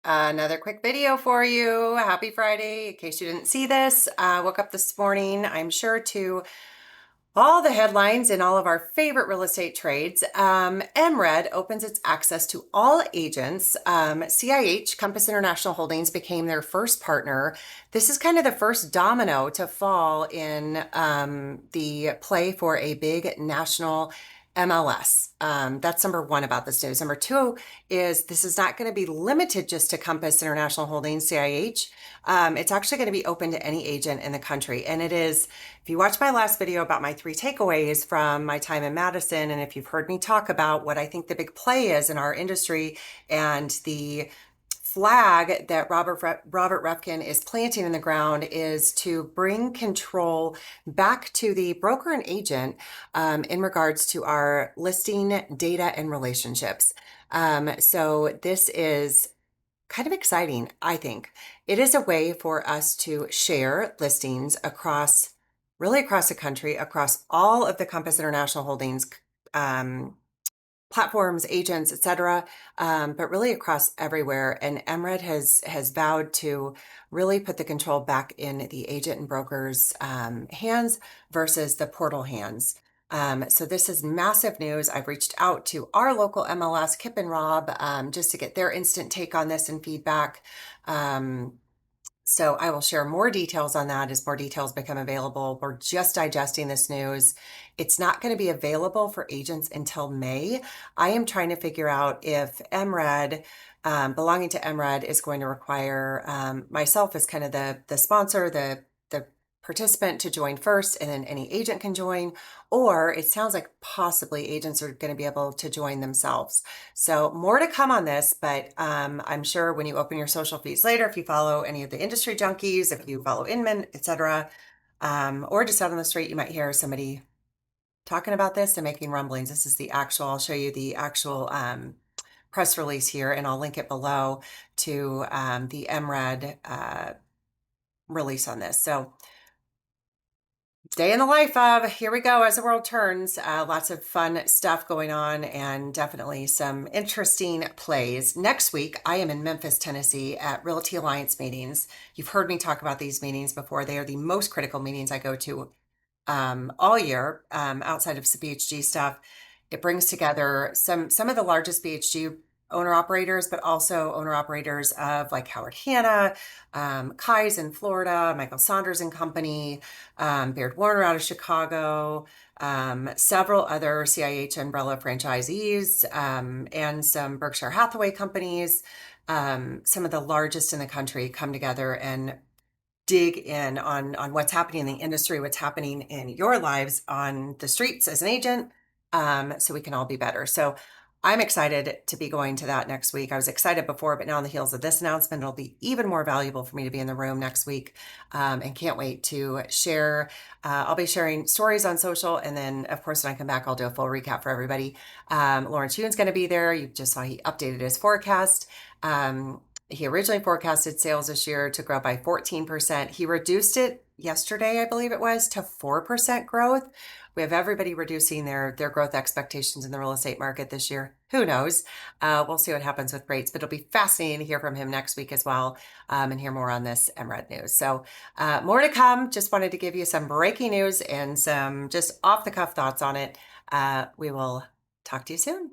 Another quick video for you. Happy Friday. In case you didn't see this, woke up this morning, I'm sure, to all the headlines in all of our favorite real estate trades. MRED opens its access to all agents. CIH, Compass International Holdings, became their first partner. This is kind of the first domino to fall in the play for a big national MLS. That's number one about this news. Number two is this is not going to be limited just to Compass International Holdings, CIH. It's actually going to be open to any agent in the country. And it is, if you watched my last video about my 3 takeaways from my time in Madison, and if you've heard me talk about what I think the big play is in our industry and the flag that Robert Refkin is planting in the ground is to bring control back to the broker and agent in regards to our listing data and relationships. So this is kind of exciting, I think. It is a way for us to share listings really across the country, across all of the Compass International Holdings platforms, agents, etc., but really across everywhere. And MRED has vowed to really put the control back in the agent and brokers' hands versus the portal hands. So this is massive news. I've reached out to our local MLS, Kip and Rob, just to get their instant take on this and feedback. So I will share more details on that as more details become available. We're just digesting this news. It's not going to be available for agents until May. I am trying to figure out if MRED, belonging to MRED, is going to require myself as kind of the sponsor, the participant to join first, and then any agent can join, or it sounds like possibly agents are going to be able to join themselves. So more to come on this, but I'm sure when you open your social feeds later, if you follow any of the industry junkies, if you follow Inman, etc., or just out on the street, you might hear somebody talking about this and making rumblings. This is the actual, I'll show you the actual press release here, and I'll link it below to the MRED release on this. So day in the life of, here we go, as the world turns. Lots of fun stuff going on and definitely some interesting plays. Next week, I am in Memphis, Tennessee at Realty Alliance meetings. You've heard me talk about these meetings before. They are the most critical meetings I go to all year, outside of some BHG stuff. It brings together some of the largest BHG owner operators, but also owner operators of like Howard Hanna, Kai's in Florida, Michael Saunders and Company, Baird Warner out of Chicago, several other CIH umbrella franchisees, and some Berkshire Hathaway companies. Some of the largest in the country come together and dig in on what's happening in the industry, what's happening in your lives on the streets as an agent, so we can all be better. So I'm excited to be going to that next week. I was excited before, but now on the heels of this announcement, it'll be even more valuable for me to be in the room next week, and can't wait to share. I'll be sharing stories on social, and then, of course, when I come back, I'll do a full recap for everybody. Lawrence Yune's going to be there. You just saw he updated his forecast. He originally forecasted sales this year to grow by 14%. He reduced it yesterday, I believe it was, to 4% growth. We have everybody reducing their growth expectations in the real estate market this year. Who knows? We'll see what happens with rates, but it'll be fascinating to hear from him next week as well, and hear more on this MRED news. So more to come. Just wanted to give you some breaking news and some just off-the-cuff thoughts on it. We will talk to you soon.